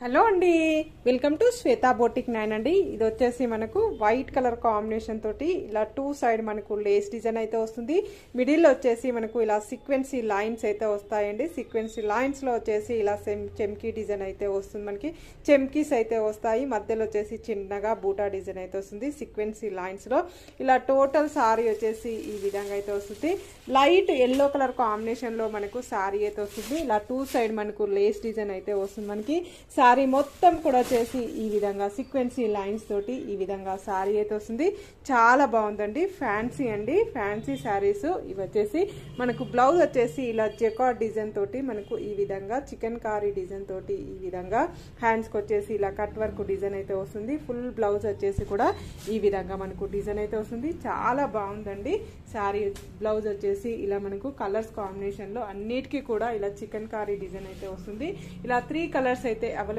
Hello అండి, welcome to Shweta boutique 9 అండి. ఇది వచ్చేసి మనకు వైట్ కలర్ కాంబినేషన్ తోటి ఇలా టూ సైడ్ మనకు లేస్ డిజైన్ అయితే వస్తుంది. మిడిల్ వచ్చేసి మనకు ఇలా సీక్వెన్సీ లైన్స్ అయితే వస్తాయండి. సీక్వెన్సీ లైన్స్ లో వచ్చేసి ఇలా చెమ్కీ డిజైన్ అయితే వస్తుంది. మనకి చెమ్కీస్ అయితే వస్తాయి. మధ్యలో వచ్చేసి చిన్నగా బూటా డిజైన్ అయితే వస్తుంది. సీక్వెన్సీ లైన్స్ లో ఇలా టోటల్ సారీ వచ్చేసి ఈ విధంగా అయితే వస్తుంది. లైట్ ఎల్లో కలర్ కాంబినేషన్ లో మనకు సారీ అయితే వస్తుంది. ఇలా టూ సైడ్ మనకు లేస్ డిజైన్ అయితే వస్తుంది. మనకి సారీ మొత్తం కూడా వచ్చేసి ఈ విధంగా సీక్వెన్సీ లైన్స్ తోటి ఈ విధంగా సారీ అయితే వస్తుంది. చాలా బాగుందండి. ఫ్యాన్సీ అండి, ఫ్యాన్సీ శారీస్ ఇవి వచ్చేసి మనకు బ్లౌజ్ వచ్చేసి ఇలా జెకార్డ్ డిజైన్ తోటి మనకు ఈ విధంగా చికెన్ కారీ డిజైన్ తోటి ఈ విధంగా హ్యాండ్స్కి వచ్చేసి ఇలా కట్ వర్క్ డిజైన్ అయితే వస్తుంది. ఫుల్ బ్లౌజ్ వచ్చేసి కూడా ఈ విధంగా మనకు డిజైన్ అయితే వస్తుంది. చాలా బాగుందండి. శారీ బ్లౌజ్ వచ్చేసి ఇలా మనకు కలర్స్ కాంబినేషన్ లో అన్నిటికీ కూడా ఇలా చికెన్ కారీ డిజైన్ అయితే వస్తుంది. ఇలా 3 కలర్స్ అయితే అవైలబుల్